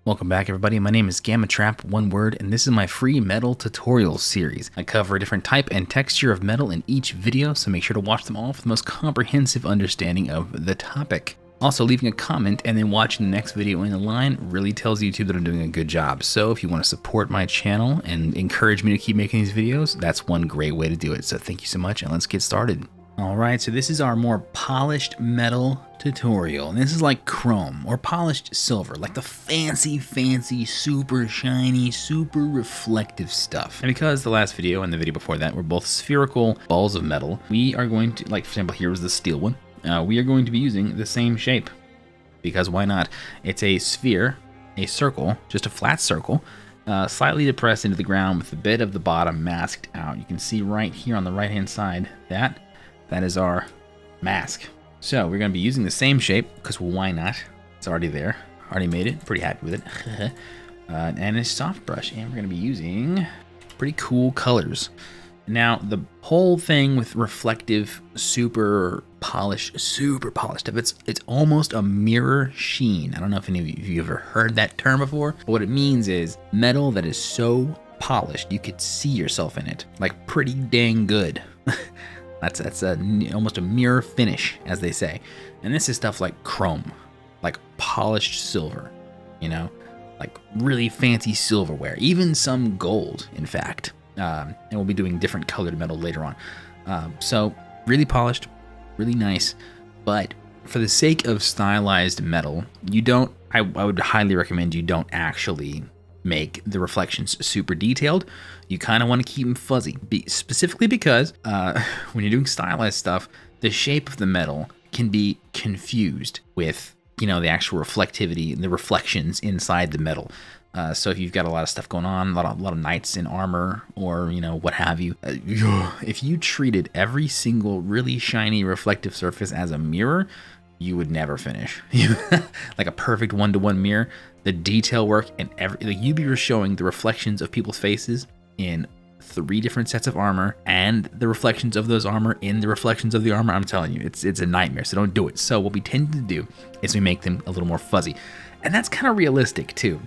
Welcome back everybody, my name is Gammatrap, one word, and this is my free metal tutorial series. I cover a different type and texture of metal in each video, so make sure to watch them all for the most comprehensive understanding of the topic. Also, leaving a comment and then watching the next video in the line really tells YouTube that I'm doing a good job. So if you want to support my channel and encourage me to keep making these videos, that's one great way to do it. So thank you so much, and let's get started. Alright, so this is our more polished metal tutorial. And this is like chrome or polished silver, like the fancy, super shiny, super reflective stuff. And because the last video and the video before that were both spherical balls of metal, we are going to, like for example, here was the steel one. We are going to be using the same shape, because why not? It's a sphere, a circle, just a flat circle, slightly depressed into the ground with the bit of the bottom masked out. You can see right here on the right hand side that is our mask. So we're going to be using the same shape, because why not? It's already there. Already made it. Pretty happy with it. And a soft brush. And we're going to be using pretty cool colors. Now, the whole thing with reflective, super polished stuff, it's almost a mirror sheen. I don't know if any of you have ever heard that term before, but what it means is metal that is so polished you could see yourself in it. Like pretty dang good. That's almost a mirror finish, as they say. And this is stuff like chrome, like polished silver, you know, like really fancy silverware, even some gold, in fact. And we'll be doing different colored metal later on. So really polished, really nice. But for the sake of stylized metal, I would highly recommend you don't actually make the reflections super detailed. You kind of want to keep them fuzzy, specifically because when you're doing stylized stuff, the shape of the metal can be confused with, you know, the actual reflectivity and the reflections inside the metal. So if you've got a lot of stuff going on, a lot of knights in armor, or you know what have you, if you treated every single really shiny reflective surface as a mirror, you would never finish. Like a perfect one-to-one mirror, the detail work and you'd be showing the reflections of people's faces in 3 different sets of armor, and the reflections of those armor in the reflections of the armor. I'm telling you, it's a nightmare, so don't do it. So what we tend to do is we make them a little more fuzzy, and that's kind of realistic too,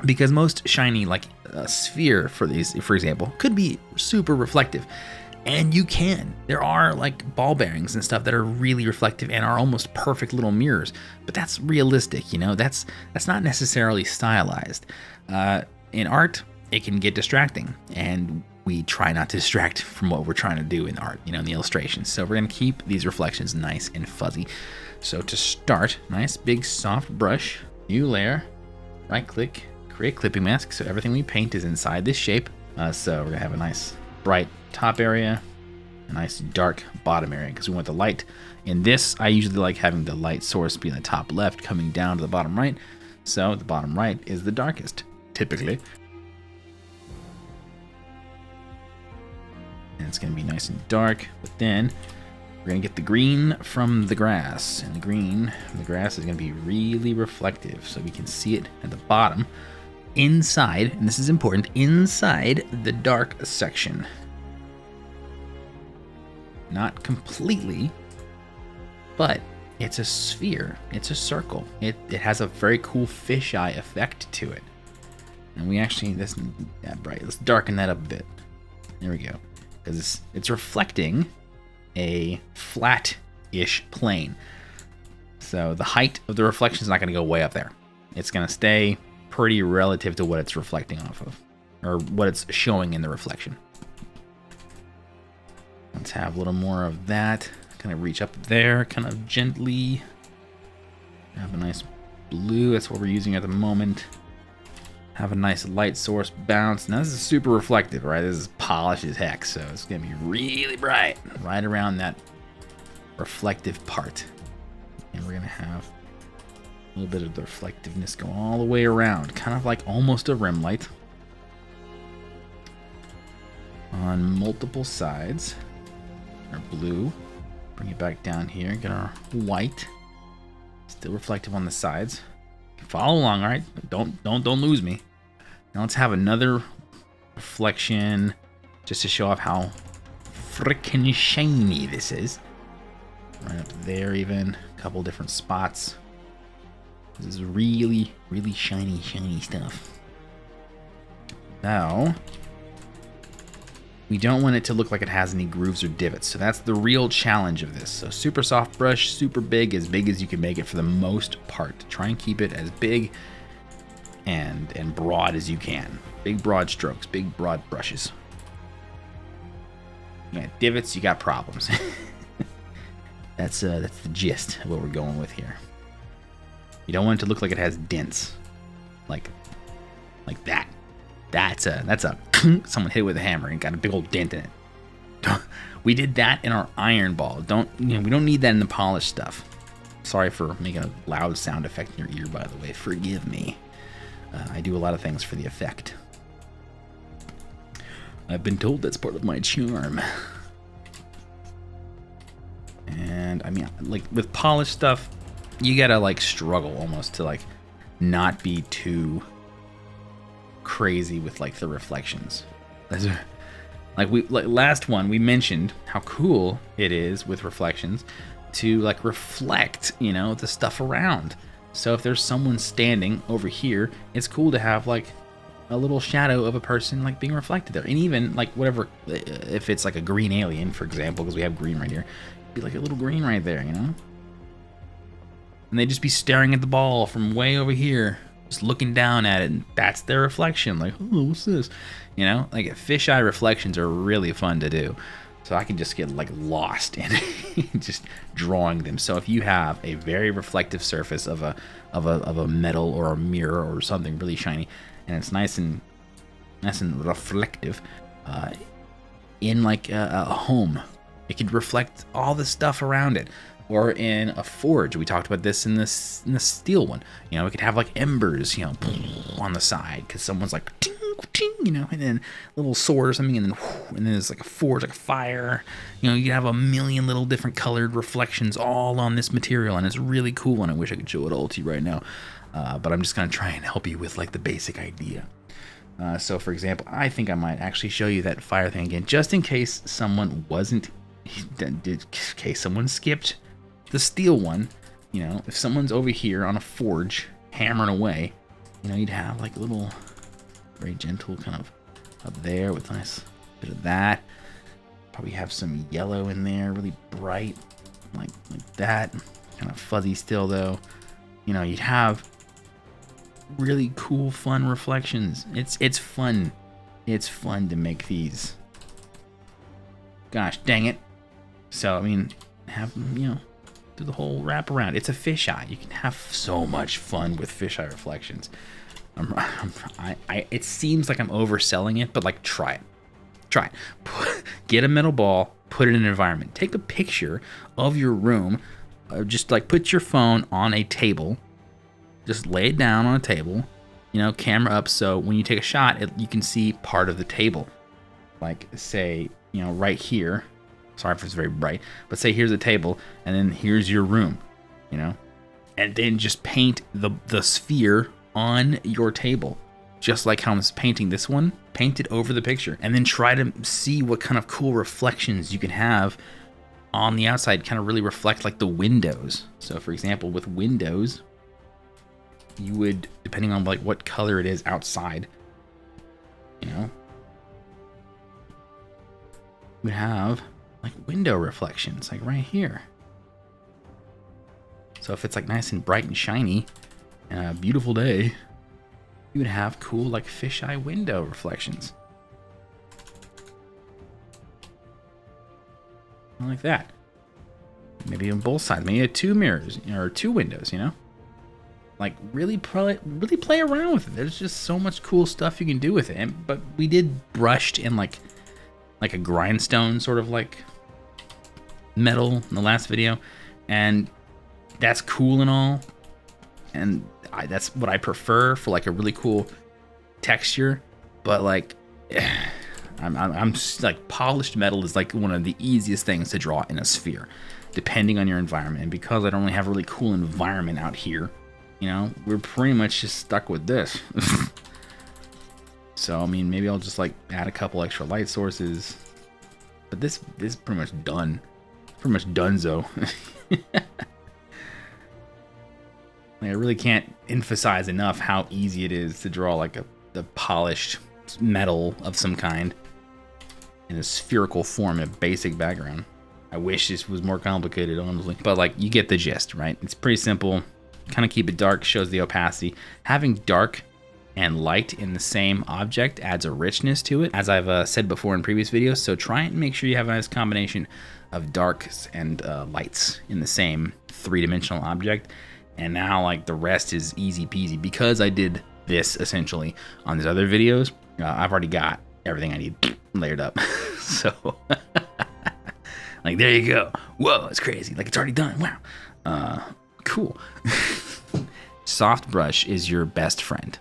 because most shiny, like a sphere for example, could be super reflective. And there are like ball bearings and stuff that are really reflective and are almost perfect little mirrors, but that's realistic, you know, that's not necessarily stylized. In art, it can get distracting, and we try not to distract from what we're trying to do in art, you know, in the illustrations. So we're gonna keep these reflections nice and fuzzy. So to start, nice big soft brush, new layer, right click, create clipping mask. So everything we paint is inside this shape. So we're gonna have a nice bright top area, a nice dark bottom area, because we want the light. In this, I usually like having the light source be in the top left, coming down to the bottom right. So the bottom right is the darkest, typically. And it's gonna be nice and dark, but then we're gonna get the green from the grass, and the green from the grass is gonna be really reflective, so we can see it at the bottom, inside, and this is important, inside the dark section. Not completely, but it's a sphere, it's a circle. It has a very cool fisheye effect to it. And we actually, that's not that bright. Let's darken that up a bit. There we go. Because it's reflecting a flat-ish plane. So the height of the reflection is not going to go way up there. It's going to stay pretty relative to what it's reflecting off of, or what it's showing in the reflection. Let's have a little more of that. Kind of reach up there, kind of gently. Have a nice blue, that's what we're using at the moment. Have a nice light source bounce. Now this is super reflective, right? This is polished as heck, so it's gonna be really bright right around that reflective part. And we're gonna have a little bit of the reflectiveness go all the way around, kind of like almost a rim light on multiple sides. Our blue, bring it back down here, get our white, still reflective on the sides. Follow along, all right? Don't lose me. Now let's have another reflection just to show off how frickin' shiny this is. Right up there even, a couple different spots. This is really, really shiny, shiny stuff. Now, we don't want it to look like it has any grooves or divots. So that's the real challenge of this. So super soft brush, super big as you can make it for the most part. Try and keep it as big and broad as you can. Big broad strokes, big broad brushes. You got divots, you got problems. That's the gist of what we're going with here. You don't want it to look like it has dents, like that. That's a someone hit it with a hammer and got a big old dent in it. We did that in our iron ball. We don't need that in the polished stuff. Sorry for making a loud sound effect in your ear, by the way. Forgive me. I do a lot of things for the effect. I've been told that's part of my charm. And I mean, like with polished stuff, you gotta like struggle almost to like not be too crazy with like the reflections. Like last one we mentioned how cool it is with reflections to like reflect, you know, the stuff around. So if there's someone standing over here, it's cool to have like a little shadow of a person like being reflected there. And even like whatever, if it's like a green alien, for example, because we have green right here, it'd be like a little green right there, you know? And they'd just be staring at the ball from way over here, just looking down at it, and that's their reflection. Like, oh, what's this? You know, like fisheye reflections are really fun to do. So I can just get like lost in just drawing them. So if you have a very reflective surface of a metal or a mirror or something really shiny, and it's nice and reflective, in like a home, it could reflect all the stuff around it. Or in a forge, we talked about this in the steel one. You know, we could have like embers, you know, on the side because someone's like, ting, ting, you know, and then a little sword or something, and then there's like a forge, like a fire. You know, you have a million little different colored reflections all on this material, and it's really cool. And I wish I could show it all to you right now, but I'm just gonna try and help you with like the basic idea. So, for example, I think I might actually show you that fire thing again, just in case someone someone skipped the steel one. You know, if someone's over here on a forge hammering away, you know, you'd have like a little very gentle kind of up there with a nice bit of that. Probably have some yellow in there, really bright, like that. Kind of fuzzy still though. You know, you'd have really cool, fun reflections. It's fun. It's fun to make these. Gosh dang it. So I mean, have, you know, do the whole wraparound. It's a fisheye. You can have so much fun with fisheye reflections. It seems like I'm overselling it, but like try it. Get a metal ball, put it in an environment. Take a picture of your room. Just like put your phone on a table. Just lay it down on a table. You know, camera up, so when you take a shot, you can see part of the table. Like say, you know, right here. Sorry if it's very bright, but say here's a table, and then here's your room, you know, and then just paint the sphere on your table, just like how I'm painting this one. Paint it over the picture, and then try to see what kind of cool reflections you can have on the outside. Kind of really reflect like the windows. So, for example, with windows, you would, depending on like what color it is outside, you know, you would have like window reflections, like right here. So if it's like nice and bright and shiny and a beautiful day, you would have cool like fisheye window reflections. Like that. Maybe on both sides, maybe 2 mirrors, you know, or 2 windows, you know? Like really play around with it. There's just so much cool stuff you can do with it. But we did brushed in like a grindstone sort of like metal in the last video, and that's cool and all, and that's what I prefer for like a really cool texture. But like I'm like polished metal is like one of the easiest things to draw in a sphere, depending on your environment. And because I don't really have a really cool environment out here, you know, we're pretty much just stuck with this. So I mean, maybe I'll just like add a couple extra light sources, but this is pretty much done. Pretty much donezo. Like, I really can't emphasize enough how easy it is to draw like the polished metal of some kind in a spherical form in a basic background. I wish this was more complicated, honestly. But like, you get the gist, right? It's pretty simple. Kind of keep it dark, shows the opacity. Having dark and light in the same object adds a richness to it, as I've said before in previous videos. So try and make sure you have a nice combination of darks and lights in the same three-dimensional object. And now like the rest is easy peasy. Because I did this essentially on these other videos, I've already got everything I need layered up. So like, there you go. Whoa, it's crazy. Like, it's already done. Wow. Cool. Soft brush is your best friend.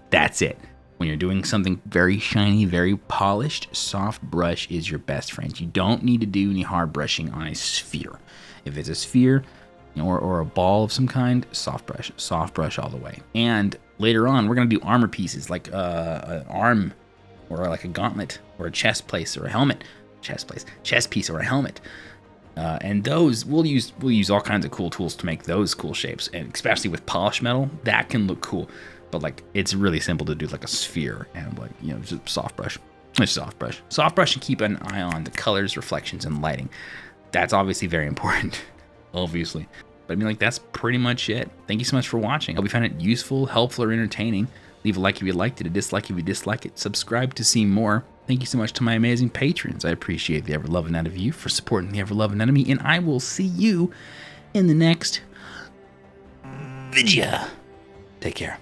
That's it. When you're doing something very shiny, very polished, soft brush is your best friend. You don't need to do any hard brushing on a sphere. If it's a sphere or a ball of some kind, soft brush all the way. And later on, we're gonna do armor pieces, like an arm or like a gauntlet or a chest piece or a helmet. Chest piece or a helmet. And those, we'll use all kinds of cool tools to make those cool shapes, and especially with polished metal, that can look cool. But like, it's really simple to do like a sphere and like, you know, just soft brush. Soft brush and keep an eye on the colors, reflections, and lighting. That's obviously very important, obviously. But I mean, like, that's pretty much it. Thank you so much for watching. I hope you found it useful, helpful, or entertaining. Leave a like if you liked it, a dislike if you dislike it. Subscribe to see more. Thank you so much to my amazing patrons. I appreciate the ever-loving out of you for supporting the ever-loving enemy, and I will see you in the next video. Take care.